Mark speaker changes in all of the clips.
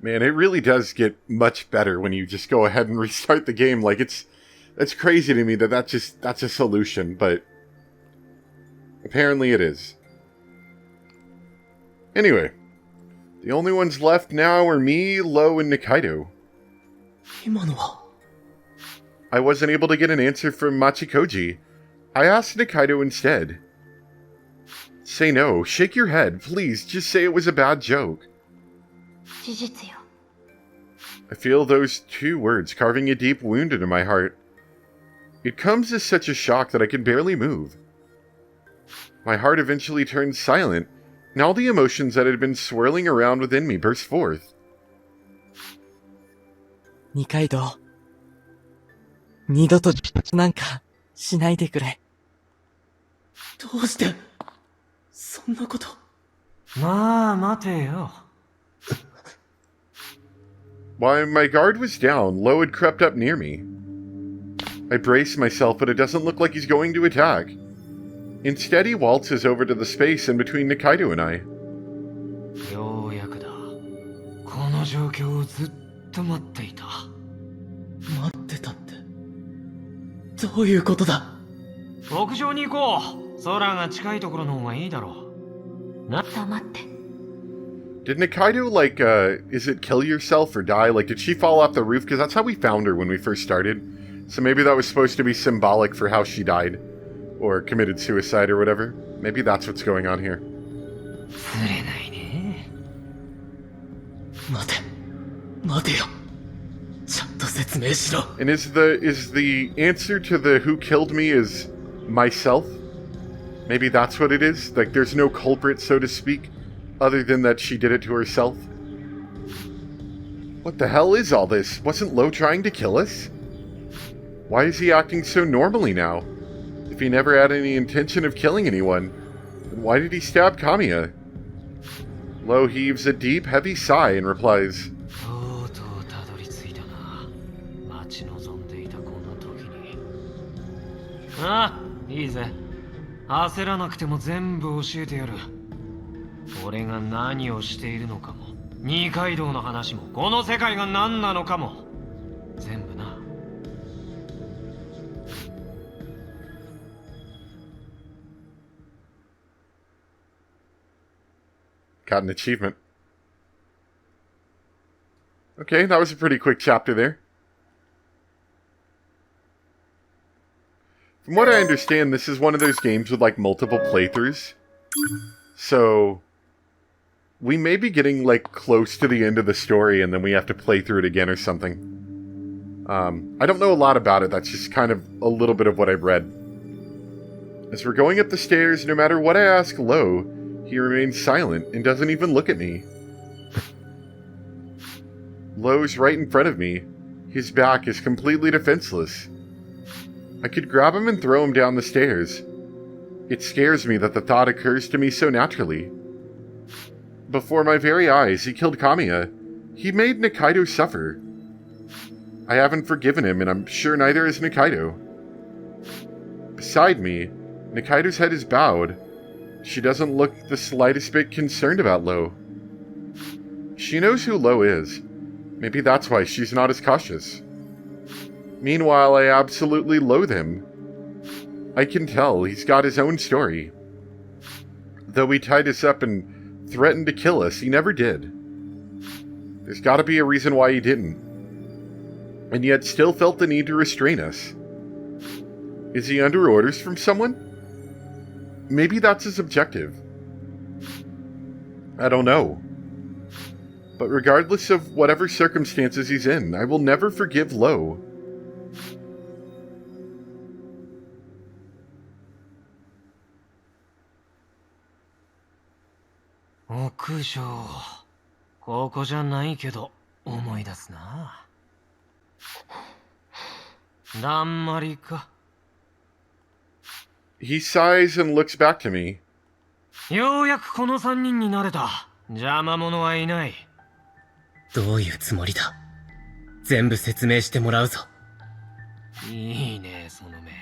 Speaker 1: Man, it really does get much better when you just go ahead and restart the game. Like, it's crazy to me that that's a solution, but apparently it is. Anyway, the only ones left now are me, Lo, and Nikaido. I wasn't able to get an answer from Machikoji. I asked Nikaido instead. Say no, shake your head, please, just say it was a bad joke. I feel those two words carving a deep wound into my heart. It comes as such a shock that I can barely move. My heart eventually turns silent, and all the emotions that had been swirling around within me burst forth.
Speaker 2: Nikaido, 二度となんかしないでくれ。
Speaker 3: どうしてそんなこと。
Speaker 4: まあ待てよ。
Speaker 1: While my guard was down, Lo had crept up near me. I brace myself, but it doesn't look like he's going to attack. Instead, he waltzes over to the space in between Nikaido and I.
Speaker 4: ようやくだ。この状況をずっと待っていた。
Speaker 3: 待ってたって。どういうことだ。
Speaker 4: 屋上に行こう。空が近いところの方がいいだろう。な。
Speaker 5: 黙って。
Speaker 1: Did Nikaido, is it kill yourself or die? Like, did she fall off the roof? Because that's how we found her when we first started. So maybe that was supposed to be symbolic for how she died. Or committed suicide or whatever. Maybe that's what's going on here.
Speaker 4: 釣れないね。
Speaker 3: 待てよ。ちゃんと説明しろ。
Speaker 1: And is the answer to the who killed me is myself? Maybe that's what it is? Like, there's no culprit, so to speak, other than that she did it to herself? What the hell is all this? Wasn't Lo trying to kill us? Why is he acting so normally now? If he never had any intention of killing anyone, then why did he stab Kamiya? Lo heaves a deep, heavy sigh and replies,
Speaker 4: とうとうたどり着いたな。待ち望んでいたこの時に。ああ、いいぜ。焦らなくても全部教えてやる。俺が何をしているのかも、二階堂の話も、この世界が何なのかも、全部な。
Speaker 1: Got an achievement. Okay, that was a pretty quick chapter there. From what I understand, this is one of those games with, multiple playthroughs. So, we may be getting, close to the end of the story and then we have to play through it again or something. I don't know a lot about it, that's just kind of a little bit of what I've read. As we're going up the stairs, no matter what I ask Lo, he remains silent and doesn't even look at me. Lo's right in front of me. His back is completely defenseless. I could grab him and throw him down the stairs. It scares me that the thought occurs to me so naturally. Before my very eyes, he killed Kamiya. He made Nikaido suffer. I haven't forgiven him, and I'm sure neither has Nikaido. Beside me, Nikaido's head is bowed. She doesn't look the slightest bit concerned about Lo. She knows who Lo is. Maybe that's why she's not as cautious. Meanwhile, I absolutely loathe him. I can tell he's got his own story. Though he tied us up and threatened to kill us, he never did. There's gotta be a reason why he didn't. And yet still felt the need to restrain us. Is he under orders from someone? Maybe that's his objective. I don't know. But regardless of whatever circumstances he's in, I will never forgive Lo.
Speaker 4: 屋上。ここじゃないけど、思い出すな。だんまりか。
Speaker 1: He sighs and looks back to me.
Speaker 4: ようやくこの三人になれた。邪魔者はいない。
Speaker 3: どういうつもりだ。全部説明してもらうぞ。
Speaker 4: いいね、その目。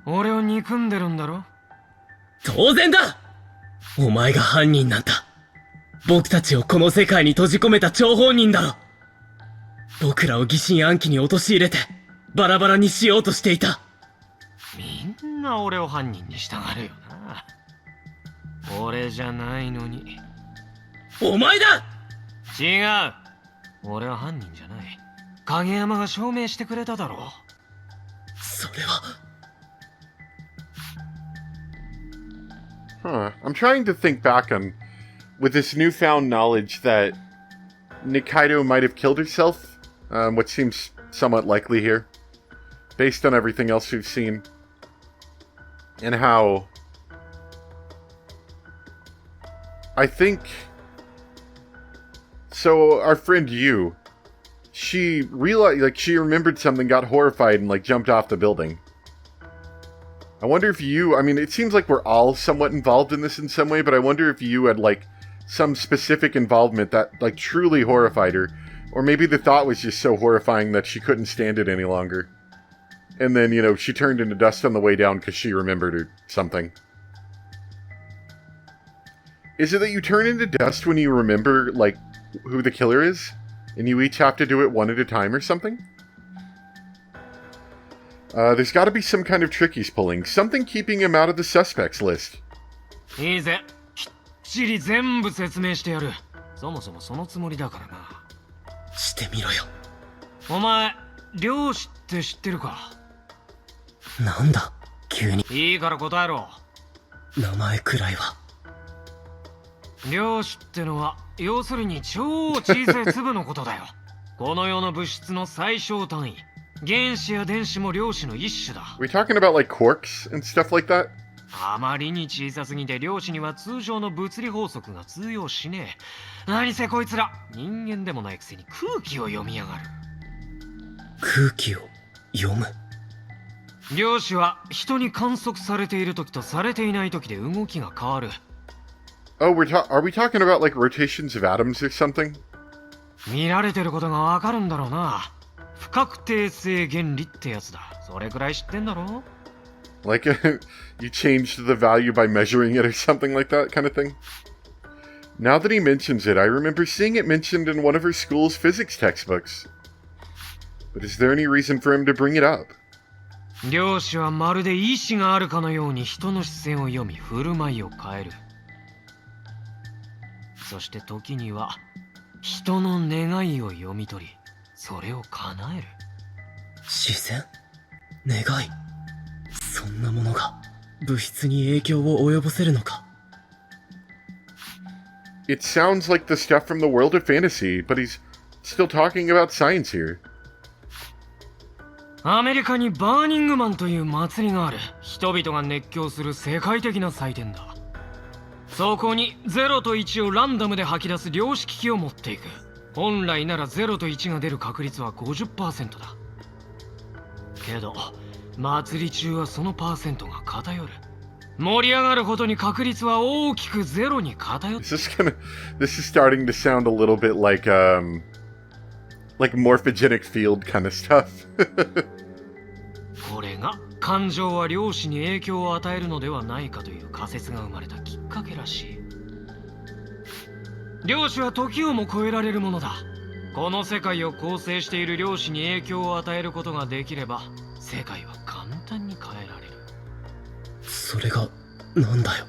Speaker 4: 俺を憎んでるんだろ。
Speaker 3: 当然だ。お前が犯人なんだ。僕たちをこの世界に閉じ込めた張本人だろ。僕らを疑心暗鬼に陥れて、バラバラにしようとしていた。
Speaker 4: みんな俺を犯人に従うよな。俺じゃないのに。
Speaker 3: お前だ。
Speaker 4: 違う。俺は犯人じゃない。影山が証明してくれただろう。
Speaker 3: それは。
Speaker 1: Huh. I'm trying to think back on, with this newfound knowledge that Nikaido might have killed herself, what seems somewhat likely here, based on everything else we've seen, and how I think. So our friend Yu, she realized, like, she remembered something, got horrified, and like jumped off the building. I wonder if you, I mean, it seems like we're all somewhat involved in this in some way, but I wonder if you had, like, some specific involvement that, like, truly horrified her. Or maybe the thought was just so horrifying that she couldn't stand it any longer. And then, you know, she turned into dust on the way down because she remembered or something. Is it that you turn into dust when you remember, like, who the killer is? And you each have to do it one at a time or something? There's got to be some kind of trick he's pulling. Something keeping him out of the suspects list.
Speaker 4: いいぜ。きっちり全部説明してやる。そもそもそのつもりだからな。
Speaker 3: してみろよ。
Speaker 4: お前、漁師って知ってるか？
Speaker 3: なんだ急に。
Speaker 4: いいから答えろ。
Speaker 3: 名前くらいは。
Speaker 4: 量子ってのは要するに超小さい粒のことだよ。この世の物質の最小単位、原子や電子も量子の一種だ。
Speaker 1: Are we talking about like quarks and stuff like that?
Speaker 4: あまりに小さすぎて量子には通常の物理法則が通用しねえ。何せこいつら人間でもないくせに空気を読みやがる。
Speaker 3: 空気を読む。
Speaker 4: 量子は人に観測されている時とされていない時で動きが変わる。
Speaker 1: Oh, are we talking about like rotations of atoms or something?
Speaker 4: 見られてることがわかるんだろうな。不確定性原理ってやつだ。それくらい知ってんだろ？
Speaker 1: Like, you changed the value by measuring it or something like that kind of thing? Now that he mentions it, I remember seeing it mentioned in one of her school's physics textbooks. But is there any reason for him to bring it up?
Speaker 4: 量子はまるで意志があるかのように人の視線を読み振る舞いを変える。そして時には人の願いを読み取り、それを叶える。
Speaker 3: 視線？願い？そんなものが物質に影響を及ぼせるのか？
Speaker 1: It sounds like the stuff from the world of fantasy, but he's still talking about science here.
Speaker 4: アメリカにバーニングマンという祭りがある。人々が熱狂する世界的な祭典だ。そこに0と1をランダムで吐き出す量子機器を持っていく。本来なら0と1が出る確率は 50% だ。けど祭り中はそのパーセントが偏る。盛り上がるほどに確率は大きくゼロに偏って。
Speaker 1: This is starting to sound a little bit like morphogenic field kind of stuff.
Speaker 4: これが感情は量子に影響を与えるのではないかという仮説が生まれたきっかけらしい。量子は時をも超えられるものだ。この世界を構成している量子に影響を与えることができれば世界は簡単に変えられる。
Speaker 3: それがなんだよ。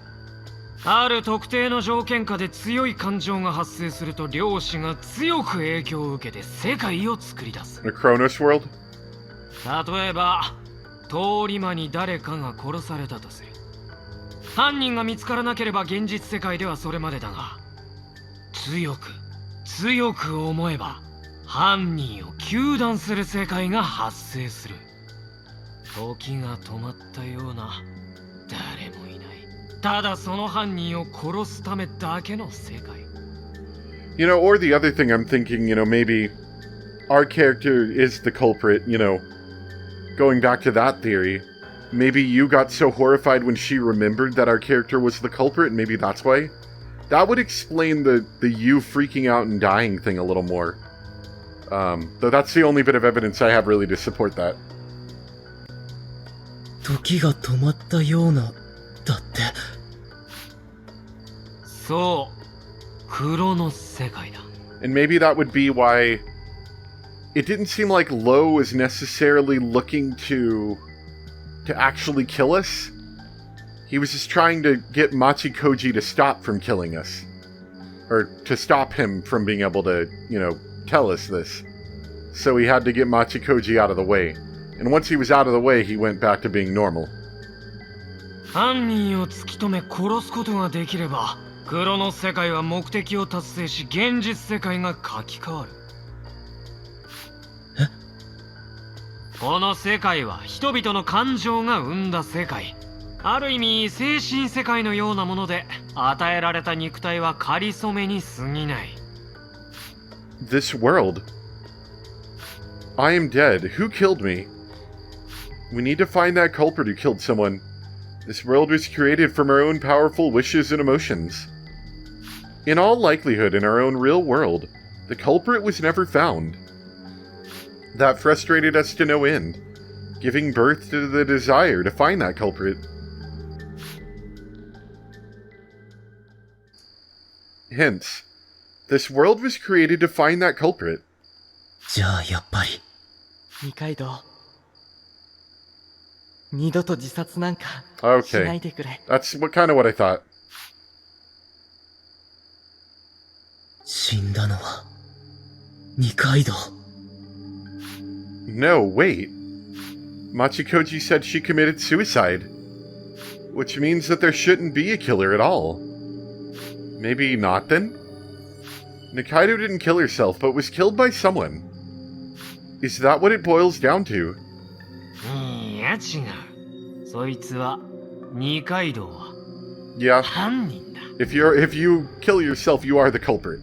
Speaker 4: ある特定の条件下で強い感情が発生すると量子が強く影響を受けて世界を作り出す。
Speaker 1: The Chronos world?
Speaker 4: 例えば通り魔に誰かが殺されたとする。犯人が見つからなければ現実世界ではそれまでだが、強く思えば犯人を糾弾する世界が発生する。時が止まったような、誰もいない、ただその犯人を殺すためだけの世界。
Speaker 1: You know, or the other thing I'm thinking, you know, maybe our character is the culprit, you know, going back to that theory. Maybe you got so horrified when she remembered that our character was the culprit, and maybe that's why. That would explain the you freaking out and dying thing a little more. Though that's the only bit of evidence I have really to support that.
Speaker 3: 時が止まったような、だって。
Speaker 4: そ黒の世界だ。
Speaker 1: And maybe that would be why it didn't seem like Lo was necessarily looking to actually kill us. He was just trying to get Machikoji to stop from killing us. Or to stop him from being able to, tell us this. So he had to get Machikoji out of the way. And once he was out of the way, he went back to being normal.
Speaker 4: 犯人を突き止め殺すことができれば、黒の世界は目的を達成し、現実世界が書き換わる。この世界は人々の感情が生んだ世界。ある意味精神世界のようなもので、与えられた肉体は仮初めに過ぎない。
Speaker 1: This world. I am dead. Who killed me? We need to find that culprit who killed someone. This world was created from our own powerful wishes and emotions. In all likelihood, in our own real world, the culprit was never found. That frustrated us to no end, giving birth to the desire to find that culprit. Hence, this world was created to find that culprit.
Speaker 3: じゃあやっぱり。
Speaker 2: 二階堂。二度と自殺なんかしない
Speaker 1: Okay,
Speaker 2: でくれ。
Speaker 1: that's kind of what I thought.
Speaker 3: 死んだのは二階堂。
Speaker 1: No, wait. Machikoji said she committed suicide. Which means that there shouldn't be a killer at all. Maybe not then? Nikaido didn't kill herself, but was killed by someone. Is that what it boils down to?
Speaker 4: いや違う。そいつは二階堂は
Speaker 1: Yeah,
Speaker 4: 犯人だ。
Speaker 1: if you kill yourself, you are the culprit.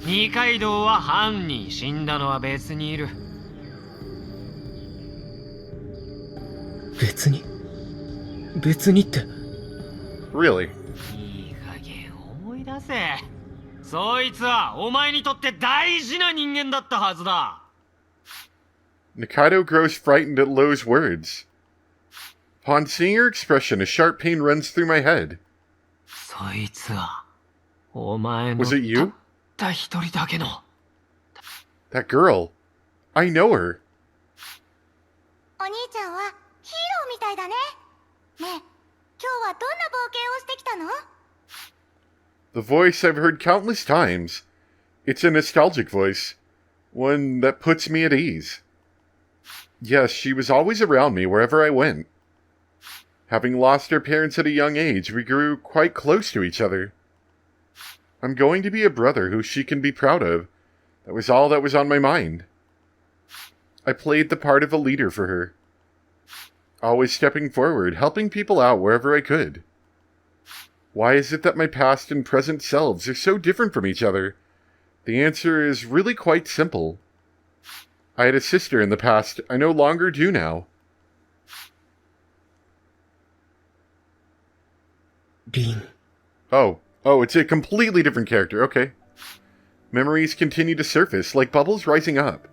Speaker 4: 二階堂は犯人。死んだのは別にいる。
Speaker 3: 別に別にって。
Speaker 1: Really?
Speaker 4: いい加減思い出せ。そいつはお前にとって大事な人間だったはずだ。
Speaker 1: Nikaido grows frightened at Lo's words. Upon seeing her expression, a sharp pain runs through my head.
Speaker 4: そいつはお前の
Speaker 1: Was it you?
Speaker 4: たった一人だけの。
Speaker 1: That girl. I know her.
Speaker 5: お兄ちゃんはヒーローみたいだね。ねえ、今日はどんな冒険をしてきたの？
Speaker 1: The voice I've heard countless times. It's a nostalgic voice. One that puts me at ease. Yes, she was always around me wherever I went. Having lost our parents at a young age, we grew quite close to each other. I'm going to be a brother who she can be proud of. That was all that was on my mind. I played the part of a leader for her. Always stepping forward, helping people out wherever I could. Why is it that my past and present selves are so different from each other? The answer is really quite simple. I had a sister in the past. I no longer do now.
Speaker 3: リン。
Speaker 1: Oh, it's a completely different character. Okay. Memories continue to surface like bubbles rising up.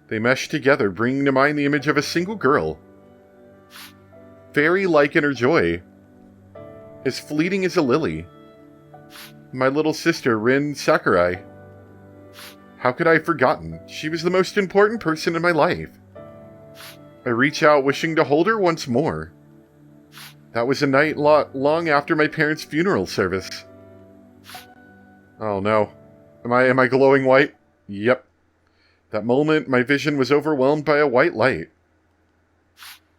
Speaker 1: They mesh together, bringing to mind the image of a single girl. Fairy-like in her joy. As fleeting as a lily. My little sister, Rin Sakurai. How could I have forgotten? She was the most important person in my life. I reach out wishing to hold her once more. That was a night long after my parents' funeral service. Oh no. Am I glowing white? Yep. That moment, my vision was overwhelmed by a white light.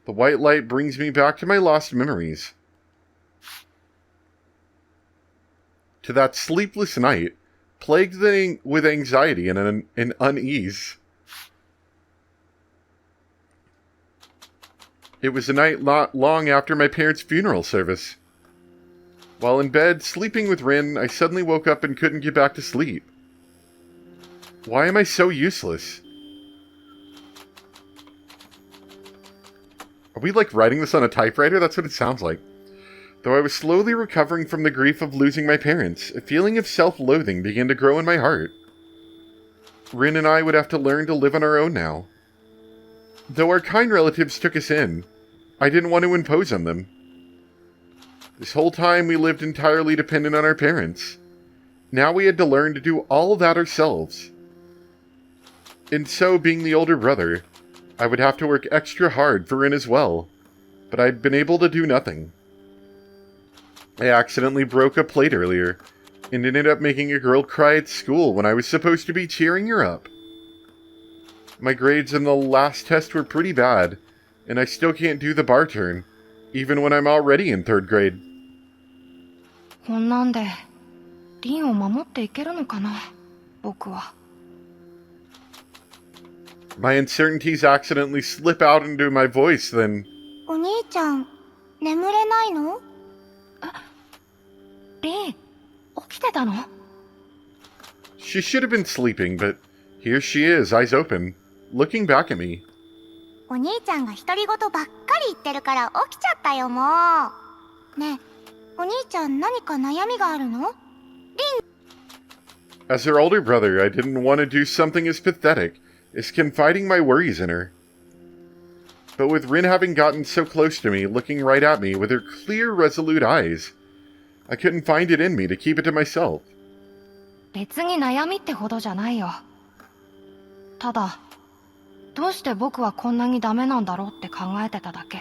Speaker 1: The white light brings me back to my lost memories. To that sleepless night, plagued with anxiety and unease. It was a night not long after my parents' funeral service. While in bed, sleeping with Rin, I suddenly woke up and couldn't get back to sleep. Why am I so useless? Are we like writing this on a typewriter? That's what it sounds like. Though I was slowly recovering from the grief of losing my parents, a feeling of self-loathing began to grow in my heart. Rin and I would have to learn to live on our own now. Though our kind relatives took us in, I didn't want to impose on them. This whole time we lived entirely dependent on our parents. Now we had to learn to do all that ourselves. And so, being the older brother, I would have to work extra hard for Rin as well, but I'd been able to do nothing. I accidentally broke a plate earlier, and ended up making a girl cry at school when I was supposed to be cheering her up. My grades in the last test were pretty bad, and I still can't do the bar turn, even when I'm already in 3rd grade.
Speaker 6: こんなんでリンを守っていけるのかな、僕は。
Speaker 1: My uncertainties accidentally slip out into my voice, then...
Speaker 5: お兄ちゃん、眠れないの？
Speaker 6: リン、起きてたの？
Speaker 1: She should have been sleeping, but here she is, eyes open, looking back at me.
Speaker 5: お兄ちゃんが独り言ばっかり言ってるから起きちゃったよ、もう。ねえ、お兄ちゃん何か悩みがあるの？
Speaker 1: As her older brother, I didn't want to do something as pathetic as confiding my worries in her. But with Rin having gotten so close to me, looking right at me with her clear, resolute eyes, I couldn't find it in me to keep it to myself.
Speaker 6: 別に悩みってほどじゃないよ。ただ、どうして僕はこんなにダメなんだろうって考えてただけ。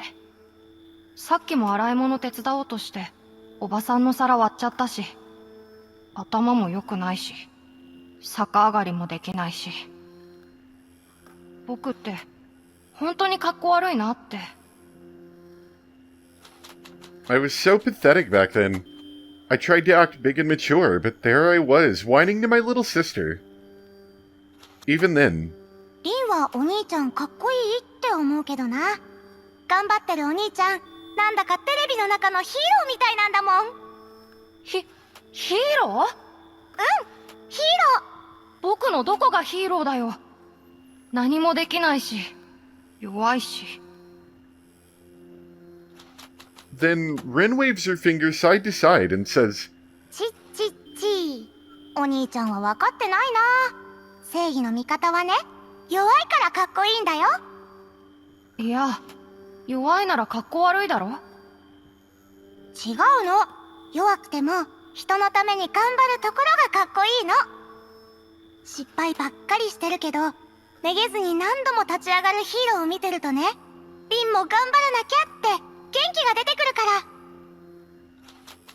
Speaker 6: さっきも洗い物手伝おうとして、おばさんの皿割っちゃったし、頭も良くないし、逆上がりもできないし。僕って、本当に格好悪いなって。
Speaker 1: I was so pathetic back then. I tried to act big and mature, but there I was, whining to my little sister. Even then,
Speaker 5: リンはお兄ちゃんかっこいいって思うけどな。頑張ってるお兄ちゃん、なんだかテレビの中のヒーローみたいなんだもん。
Speaker 6: ヒーロー？
Speaker 5: うん、ヒーロー。
Speaker 6: 僕のどこがヒーローだよ。何もできないし、弱いし。
Speaker 1: then Rin waves her finger side to side and says,
Speaker 5: ちっちっち。お兄ちゃんは分かってないな。正義の味方はね、弱いからかっこいいんだよ。
Speaker 6: いや、弱いなら格好悪いだろ。
Speaker 5: 違うの。弱くても人のために頑張るところがかっこいいの。失敗ばっかりしてるけど、めげずに何度も立ち上がるヒーローを見てるとね、リンも頑張らなきゃって元気が出てくるか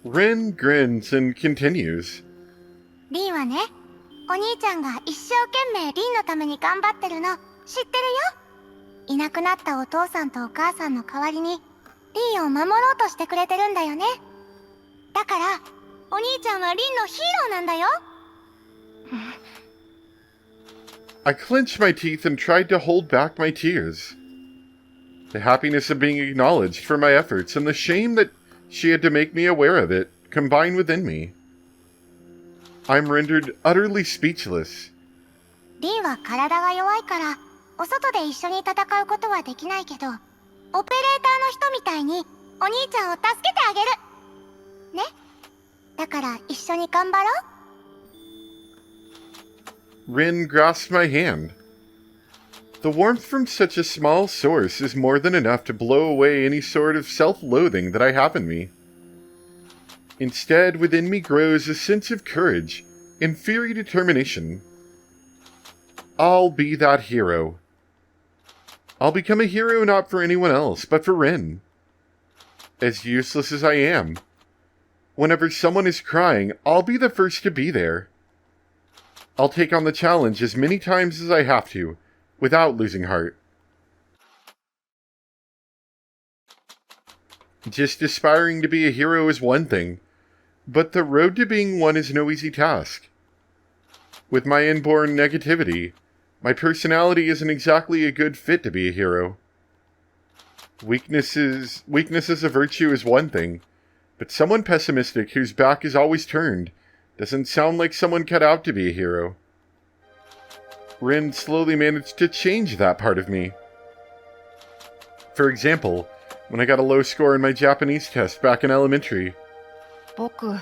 Speaker 5: ら。
Speaker 1: Rin grins and continues.
Speaker 5: リンはね、お兄ちゃんが一生懸命リンのために頑張ってるの知ってるよ。いなくなったお父さんとお母さんの代わりにリンを守ろうとしてくれてるんだよね。だからお兄ちゃんはリンのヒーローなんだよ。
Speaker 1: I clenched my teeth and tried to hold back my tears. The happiness of being acknowledged for my efforts and the shame that she had to make me aware of it combined within me. I'm rendered utterly speechless.
Speaker 5: リンは体が弱いからお外で一緒に戦うことはできないけど、オペレーターの人みたいにお兄ちゃんを助けてあげるね。だから一緒に頑張ろう。
Speaker 1: Rin grasped my hand. The warmth from such a small source is more than enough to blow away any sort of self-loathing that I have in me. Instead, within me grows a sense of courage and fiery determination. I'll be that hero. I'll become a hero not for anyone else, but for Rin. As useless as I am, whenever someone is crying, I'll be the first to be there. I'll take on the challenge as many times as I have to, without losing heart. Just aspiring to be a hero is one thing, but the road to being one is no easy task. With my inborn negativity, my personality isn't exactly a good fit to be a hero. Weakness as a virtue is one thing, but someone pessimistic whose back is always turned doesn't sound like someone cut out to be a hero. Rin slowly managed to change that part of me. For example, when I got a low score in my Japanese test back in elementary.
Speaker 6: 僕、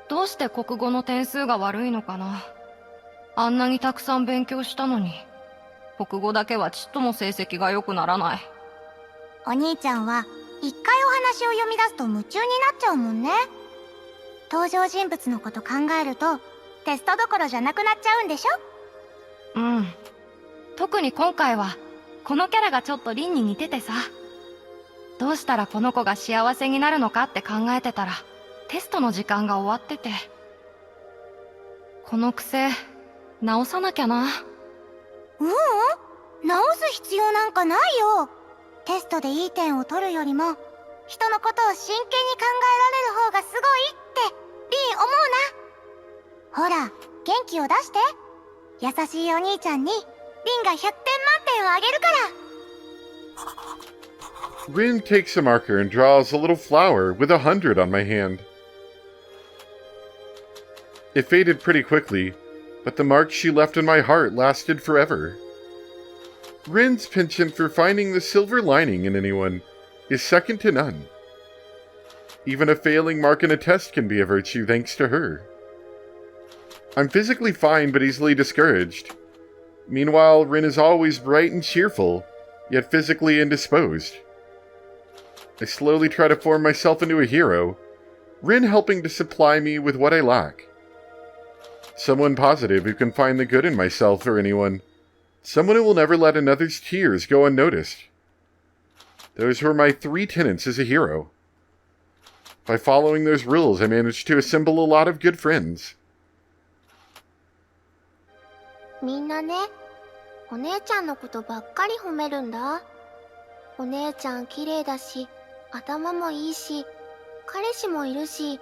Speaker 6: どうして国語の点数が悪いのかな。あんなにたくさん勉強したのに、国語だけはちっとも成績が良くならない。
Speaker 5: お兄ちゃんは一回お話を読み出すと夢中になっちゃうもんね。登場人物のこと考えると、テストどころじゃなくなっちゃうんでしょ？
Speaker 6: うん。特に今回は、このキャラがちょっと凛に似ててさ。どうしたらこの子が幸せになるのかって考えてたら、テストの時間が終わってて。この癖、直さなきゃな。
Speaker 5: ううん、直す必要なんかないよ。テストでいい点を取るよりも、人のことを真剣に考えられる方がすごいってリン思うな。ほら、元気を出して。優しいお兄ちゃんにリンが100点満点をあげるから。
Speaker 1: Rin takes a marker and draws a little flower with 100 on my hand. It faded pretty quickly, but the mark she left in my heart lasted forever. Rin's penchant for finding the silver lining in anyone is second to none. Even a failing mark in a test can be a virtue thanks to her. I'm physically fine but easily discouraged. Meanwhile, Rin is always bright and cheerful, yet physically indisposed. I slowly try to form myself into a hero, Rin helping to supply me with what I lack. Someone positive who can find the good in myself or anyone. Someone who will never let another's tears go unnoticed. Those were my 3 tenets as a hero. By following those rules, I managed to assemble a lot of good friends.
Speaker 5: みんなね、お姉ちゃんのことばっかり褒めるんだ。お姉ちゃん綺麗だし、頭もいいし、彼氏もいるし。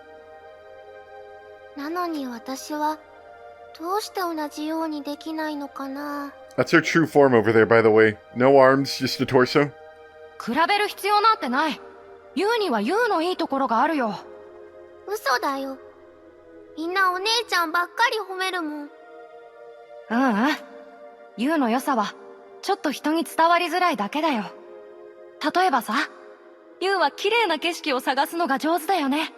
Speaker 5: なのに私は、どうして同じようにできないのかな。
Speaker 1: That's her true form over there, by the way. No arms, just a torso.
Speaker 6: 比べる必要なんてない。ユウにはユウのいいところがあるよ。
Speaker 5: 嘘だよ。みんなお姉ちゃんばっかり褒めるもん。
Speaker 6: ユウの良さは、ちょっと人に伝わりづらいだけだよ。例えばさ、ユウは綺麗な景色を探すのが上手だよね。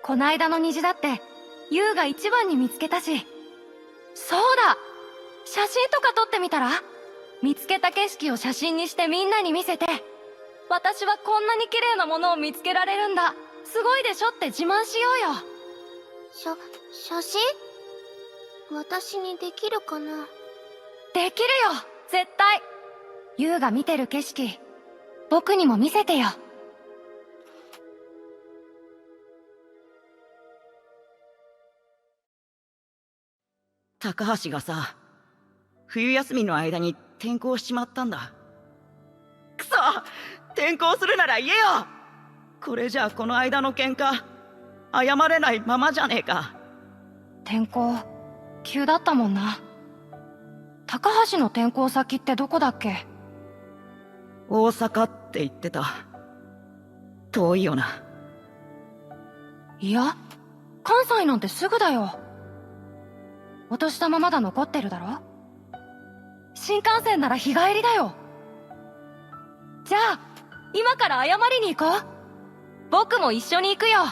Speaker 6: こないだの虹だって、ユウが一番に見つけたし。そうだ！写真とか撮ってみたら？見つけた景色を写真にしてみんなに見せて、私はこんなに綺麗なものを見つけられるんだ。すごいでしょって自慢しようよ。
Speaker 5: 写真？私にできるかな？
Speaker 6: できるよ、絶対。ユウが見てる景色、僕にも見せてよ。
Speaker 7: 高橋がさ、冬休みの間に転校しちまったんだ。くそ！転校するなら言えよ！これじゃあこの間の喧嘩、謝れないままじゃねえか。
Speaker 6: 転校、急だったもんな。高橋の転校先ってどこだっけ？
Speaker 7: 大阪って言ってた。遠いよな。
Speaker 6: いや、関西なんてすぐだよ。お年玉まだ残ってるだろ？新幹線なら日帰りだよ。じゃあ、今から謝りに行こう。僕も一緒に行くよ。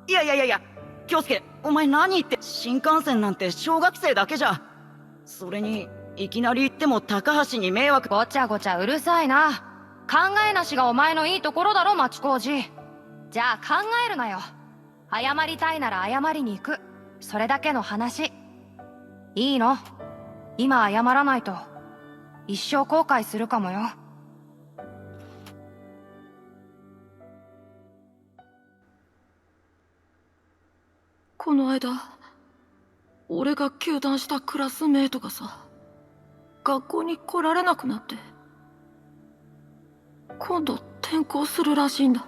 Speaker 7: いや、京介、お前何言って。新幹線なんて小学生だけじゃ。それに、いきなり行っても高橋に迷惑。
Speaker 6: ごちゃごちゃうるさいな。考えなしがお前のいいところだろ、町工事。じゃあ考えるなよ。謝りたいなら謝りに行く。それだけの話。いいの？今謝らないと、一生後悔するかもよ。
Speaker 8: この間、俺が糾弾したクラスメートがさ、学校に来られなくなって、今度転校するらしいんだ。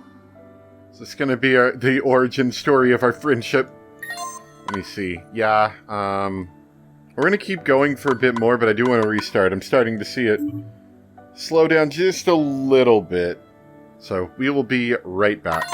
Speaker 1: Is this gonna be the origin story of our friendship? Let me see. Yeah, we're gonna keep going for a bit more, but I do want to restart. I'm starting to see it slow down just a little bit. So we will be right back.